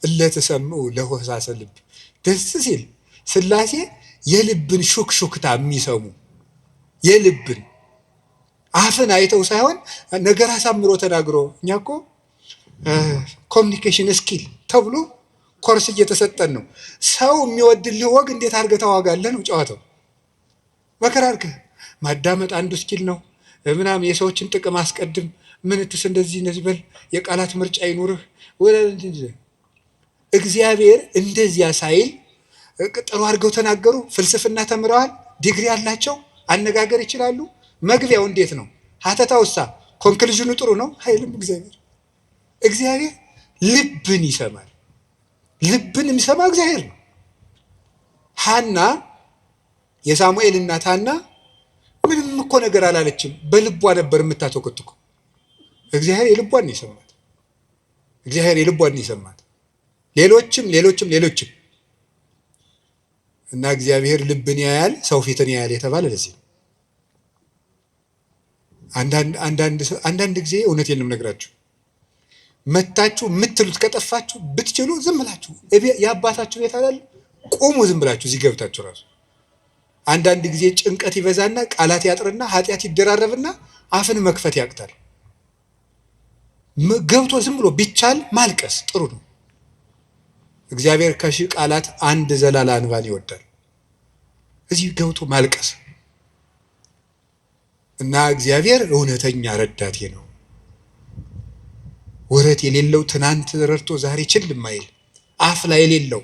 እለትሰምዑ ለሆሳሰ ልብ። ደስ ሲል ስላሴ የልብን ሹክሹክታ የሚሰሙ የልብን አፍን አይተው ሳይሆን ነገር አሳምሮ ተናግሮ። እኛ እኮ ኮሚኒኬሽን ስኪል ተብሎ ኮርስ እየተሰጠን ነው። ሰው የሚወድልህ ወግ እንዴት አድርገህ ታዋጋለህ ነው ጨዋታው። መከራ አድርገህ ማዳመጥ አንዱ ስኪል ነው ምናምን። የሰዎችን ጥቅም አስቀድም፣ ምንትስ እንደዚህ በል፣ የቃላት ምርጫ ይኑርህ። እግዚአብሔር እንደዚያ ሳይል ጥሩ አድርገው ተናገሩ። ፍልስፍና ተምረዋል፣ ዲግሪ አላቸው፣ አነጋገር ይችላሉ። መግቢያው እንዴት ነው? ሀተታውሳ ኮንክሉዥኑ ጥሩ ነው አይልም። እግዚአብሔር ልብን ይሰማል። ልብን የሚሰማ እግዚአብሔር ነው። ሐና የሳሙኤል እናት ሐና ምንም እኮ ነገር አላለችም። በልቧ ነበር የምታተኮትኩ። እግዚአብሔር የልቧን ይሰማት። እግዚአብሔር የልቧን ይሰማት። ሌሎችም እና እግዚአብሔር ልብን ያያል፣ ሰው ፊትን ያያል የተባለ ለዚህ ነው። አንዳንድ ጊዜ እውነቴን ነው የምነግራችሁ፣ መታችሁ የምትሉት ከጠፋችሁ ብትችሉ ዝም ብላችሁ የአባታችሁ ቤት አላለ ቁሙ። ዝም ብላችሁ እዚህ ገብታችሁ ራሱ አንዳንድ ጊዜ ጭንቀት ይበዛና ቃላት ያጥርና ኃጢአት ይደራረብና አፍን መክፈት ያቅታል። ገብቶ ዝም ብሎ ቢቻል ማልቀስ ጥሩ ነው። እግዚአብሔር ከሺህ ቃላት አንድ ዘላላ እንባን ይወዳል። እዚህ ገብቶ ማልቀስ እና እግዚአብሔር እውነተኛ ረዳቴ ነው። ወረት የሌለው ትናንት ረድቶ ዛሬ ችል የማይል አፍላ የሌለው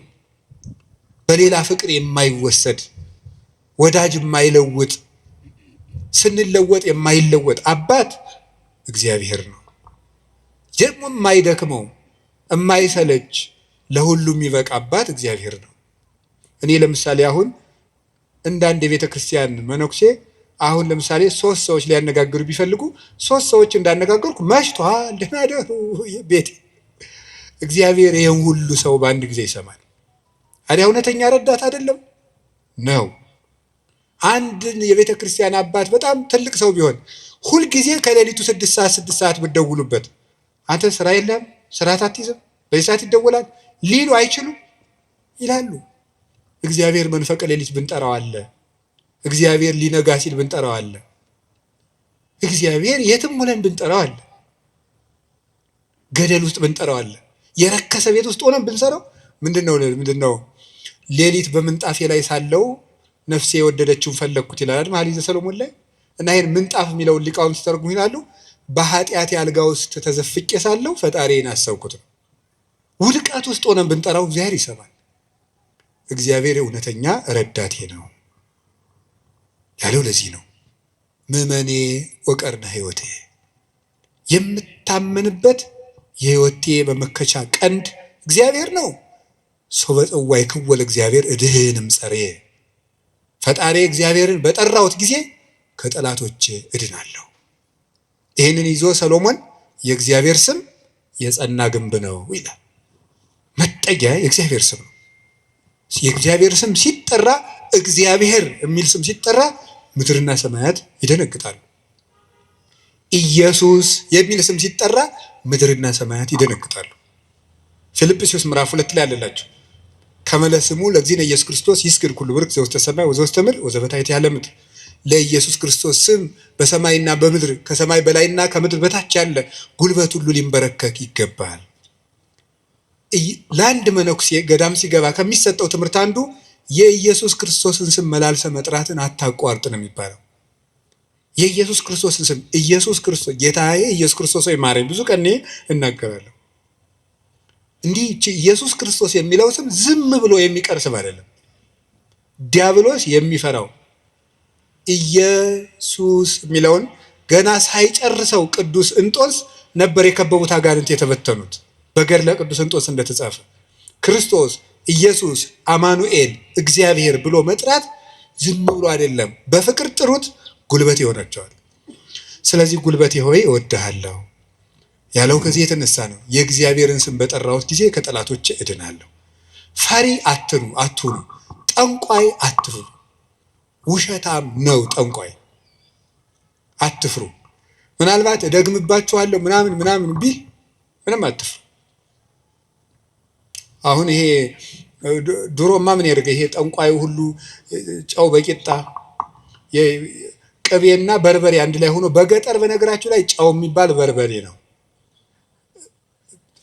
በሌላ ፍቅር የማይወሰድ ወዳጅ የማይለውጥ ስንለወጥ የማይለወጥ አባት እግዚአብሔር ነው። ደግሞ የማይደክመው የማይሰለች ለሁሉም የሚበቃ አባት እግዚአብሔር ነው። እኔ ለምሳሌ አሁን እንዳንድ የቤተ ክርስቲያን መነኩሴ አሁን ለምሳሌ 3 ሰዎች ሊያነጋግሩ ቢፈልጉ 3 ሰዎች እንዳነጋገርኩ መሽቷል ደህና ደሩ ቤት። እግዚአብሔር ይሄን ሁሉ ሰው በአንድ ጊዜ ይሰማል። አዲያ እውነተኛ ረዳት አይደለም ነው። አንድ የቤተ ክርስቲያን አባት በጣም ትልቅ ሰው ቢሆን ሁልጊዜ ከሌሊቱ 6 ሰዓት ብትደውሉበት አንተ ስራ የለም ስራ አትይዝም በዚህ ሰዓት ይደወላል ሊሉ አይችሉም ይላሉ። እግዚአብሔር መንፈቀ ሌሊት ብንጠራው አለ። እግዚአብሔር ሊነጋ ሲል ብንጠራው አለ። እግዚአብሔር የትም ሆነን ብንጠራው አለ። ገደል ውስጥ ብንጠራው አለ። የረከሰ ቤት ውስጥ ሆነን ብንሰራው ምንድነው ሌሊት በምንጣፌ ላይ ሳለው ነፍሴ የወደደችውን ፈለግኩት ይላል መኃልየ ሰሎሞን ላይ። እና ይሄን ምንጣፍ የሚለውን ሊቃውንት ሲተረጉሙ ይላሉ በኃጢአት አልጋ ውስጥ ተዘፍቄ ሳለው ፈጣሪዬን አሰብኩት ነው። ውድቀት ውስጥ ሆነን ብንጠራው እግዚአብሔር ይሰማል። እግዚአብሔር እውነተኛ ረዳቴ ነው ያለው ለዚህ ነው። ምእመኔ ወቀርነ ሕይወቴ፣ የምታመንበት የሕይወቴ መመከቻ ቀንድ እግዚአብሔር ነው። ሶበ ጽዋይ ክወል እግዚአብሔር እድህንም ጸሬ፣ ፈጣሪ እግዚአብሔርን በጠራሁት ጊዜ ከጠላቶቼ እድናለሁ። ይህንን ይዞ ሰሎሞን የእግዚአብሔር ስም የጸና ግንብ ነው ይላል። መጠጊያ የእግዚአብሔር ስም ነው። የእግዚአብሔር ስም ሲጠራ እግዚአብሔር የሚል ስም ሲጠራ ምድርና ሰማያት ይደነግጣሉ። ኢየሱስ የሚል ስም ሲጠራ ምድርና ሰማያት ይደነግጣሉ። ፊልጵስዩስ ምዕራፍ 2 ላይ አለላችሁ ከመለስሙ ለእግዚእነ ኢየሱስ ክርስቶስ ይስግድ ኩሉ ብርክ ዘውስተ ሰማይ ወዘውስተ ምድር ወዘበታሕት ያለ ምድር። ለኢየሱስ ክርስቶስ ስም በሰማይና በምድር ከሰማይ በላይና ከምድር በታች ያለ ጉልበት ሁሉ ሊንበረከክ ይገባል። ለአንድ መነኩሴ ገዳም ሲገባ ከሚሰጠው ትምህርት አንዱ የኢየሱስ ክርስቶስን ስም መላልሰ መጥራትን አታቋርጥ ነው የሚባለው። የኢየሱስ ክርስቶስን ስም ኢየሱስ ክርስቶስ ጌታዬ ኢየሱስ ክርስቶስ ወይ ማረኝ ብዙ ቀን እናገራለሁ። እንዲህ ኢየሱስ ክርስቶስ የሚለው ስም ዝም ብሎ የሚቀር ስም አይደለም። ዲያብሎስ የሚፈራው ኢየሱስ የሚለውን ገና ሳይጨርሰው ቅዱስ እንጦንስ ነበር የከበቡት አጋንንት የተበተኑት። በገድለ ቅዱስ እንጦንስ እንደተጻፈ ክርስቶስ ኢየሱስ አማኑኤል እግዚአብሔር ብሎ መጥራት ዝም ብሎ አይደለም። በፍቅር ጥሩት፣ ጉልበት ይሆናቸዋል። ስለዚህ ጉልበቴ ሆይ እወድሃለሁ ያለው ከዚህ የተነሳ ነው። የእግዚአብሔርን ስም በጠራሁት ጊዜ ከጠላቶች እድናለሁ። ፈሪ አትሁኑ፣ ጠንቋይ አትፍሩ። ውሸታም ነው ጠንቋይ፣ አትፍሩ። ምናልባት እደግምባችኋለሁ ምናምን ቢል ምንም አትፍሩ። አሁን ይሄ ድሮማ ምን ያደርገ ይሄ ጠንቋዩ ሁሉ ጨው በቂጣ ቅቤና በርበሬ አንድ ላይ ሆኖ በገጠር በነገራችሁ ላይ ጨው የሚባል በርበሬ ነው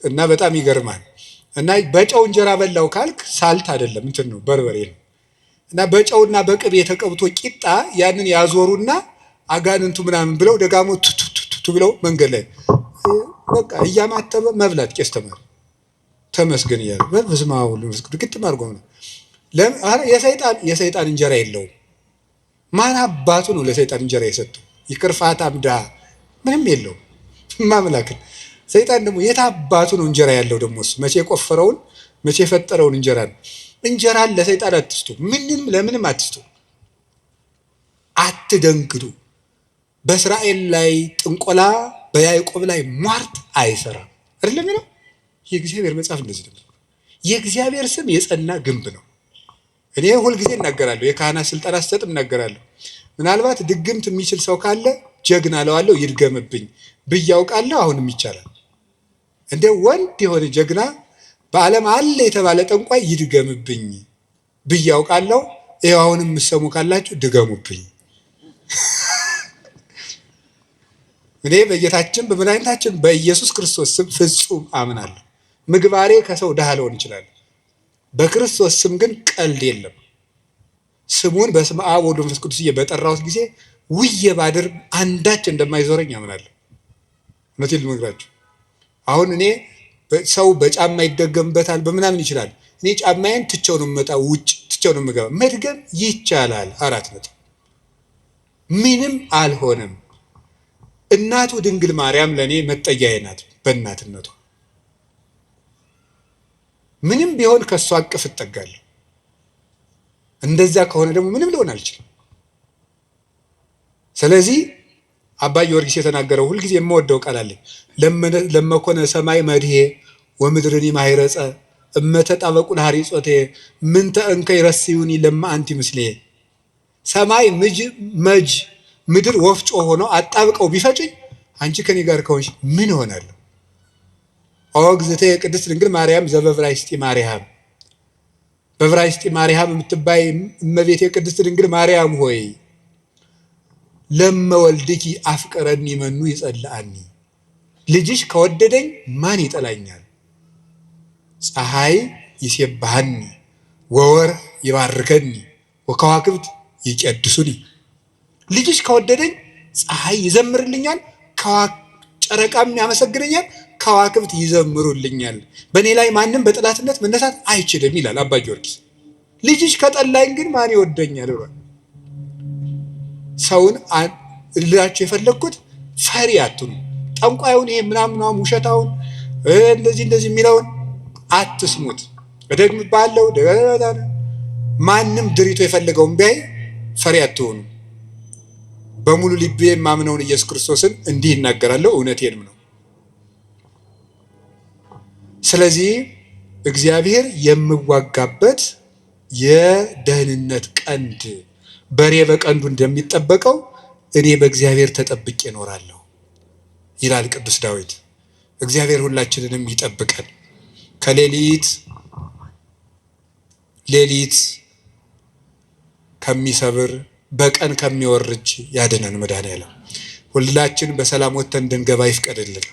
እና በጣም ይገርማል። እና በጨው እንጀራ በላው ካልክ ሳልት አይደለም እንትን ነው በርበሬ ነው። እና በጨውና በቅቤ የተቀብቶ ቂጣ ያንን ያዞሩና አጋንንቱ ምናምን ብለው ደጋሞ ቱቱቱቱ ብለው መንገድ ላይ በቃ እያማተበ መብላት ቄስ ተማሪ ተመስገን እያለ በስመ አብ ወወልድ ወመንፈስ ቅዱስ ግጥም አድርጎ ነው። የሰይጣን እንጀራ የለውም። ማን አባቱ ነው ለሰይጣን እንጀራ የሰጠው? ይቅርፋት አምዳ ምንም የለውም። ማምላክን ሰይጣን ደግሞ የት አባቱ ነው እንጀራ ያለው? ደግሞ እሱ መቼ የቆፈረውን መቼ የፈጠረውን እንጀራ ነው። እንጀራን ለሰይጣን አትስጡ፣ ለምንም አትስጡ። አትደንግጡ። በእስራኤል ላይ ጥንቆላ በያዕቆብ ላይ ሟርት አይሰራም አይደለም ነው የእግዚአብሔር መጽሐፍ እንደዚህ ነው። የእግዚአብሔር ስም የጸና ግንብ ነው። እኔ ሁልጊዜ እናገራለሁ፣ የካህናት ስልጠና ስሰጥ እናገራለሁ። ምናልባት ድግምት የሚችል ሰው ካለ ጀግና እለዋለሁ፣ ይድገምብኝ ብዬ አውቃለሁ። አሁንም ይቻላል። እንደ ወንድ የሆነ ጀግና በዓለም አለ የተባለ ጠንቋይ ይድገምብኝ ብዬ አውቃለሁ። ይኸው አሁንም የምትሰሙ ካላችሁ ድገሙብኝ። እኔ በጌታችን በመድኃኒታችን በኢየሱስ ክርስቶስ ስም ፍጹም አምናለሁ። ምግባሬ ከሰው ድሃ ሊሆን ይችላል። በክርስቶስ ስም ግን ቀልድ የለም። ስሙን በስመ አብ ወወልድ ወመንፈስ ቅዱስ በጠራሁት ጊዜ ውዬ ባድር አንዳች እንደማይዞረኝ አምናለሁ። እውነቴን ልነግራችሁ አሁን እኔ ሰው በጫማ ይደገምበታል በምናምን ይችላል። እኔ ጫማዬን ትቼው ነው የምመጣው፣ ውጭ ትቼው ነው የምገባ። መድገም ይቻላል። 4 ነጥብ። ምንም አልሆነም። እናቱ ድንግል ማርያም ለእኔ መጠጊያዬ ናት። በእናትነቷ ምንም ቢሆን ከእሷ አቅፍ እጠጋለሁ። እንደዛ ከሆነ ደግሞ ምንም ሊሆን አልችልም። ስለዚህ አባ ጊዮርጊስ የተናገረው ሁልጊዜ የምወደው ቃል አለ። ለመኮነ ሰማይ መድሄ ወምድርኒ ማይረጸ እመተጣበቁ ለሐሪጾቴ ምንተ እንከ ይረስዩኒ ለማ አንቲ ምስሌ። ሰማይ መጅ ምድር ወፍጮ ሆኖ አጣብቀው ቢፈጭኝ አንቺ ከኔ ጋር ከሆንሽ ምን እሆናለሁ? ኦግዝቴ ቅድስት ድንግል ማርያም ዘበብራይስጢ ማርያም፣ በብራይስጢ ማርያም የምትባይ እመቤቴ ቅድስት ድንግል ማርያም ሆይ ለመወልድኪ አፍቀረኒ መኑ ይጸልአኒ። ልጅሽ ከወደደኝ ማን ይጠላኛል? ፀሐይ ይሴብሐኒ ወወር ይባርከኒ ወከዋክብት ይቀድሱኒ። ልጅሽ ከወደደኝ ፀሐይ ይዘምርልኛል፣ ጨረቃም ያመሰግነኛል፣ ከዋክብት ይዘምሩልኛል። በእኔ ላይ ማንም በጠላትነት መነሳት አይችልም ይላል አባ ጊዮርጊስ። ልጅሽ ከጠላኝ ግን ማን ይወደኛል ብሏል። ሰውን ልላችሁ የፈለግኩት ፈሪ አትኑ። ጠንቋዩን ይሄ ምናምን ውሸታውን እንደዚህ የሚለውን አትስሙት። ደግም ባለው ማንም ድሪቶ የፈለገውን ቢያይ ፈሪ አትሆኑ። በሙሉ ልቤ የማምነውን ኢየሱስ ክርስቶስን እንዲህ ይናገራለሁ፣ እውነቴንም ነው። ስለዚህ እግዚአብሔር የምዋጋበት የደህንነት ቀንድ በሬ በቀንዱ እንደሚጠበቀው እኔ በእግዚአብሔር ተጠብቄ እኖራለሁ ይላል ቅዱስ ዳዊት። እግዚአብሔር ሁላችንንም ይጠብቀን፣ ከሌሊት ከሚሰብር በቀን ከሚወርጅ ያድነን። መድኃኔዓለም ሁላችን በሰላም ወጥተን እንድንገባ ይፍቀድልን።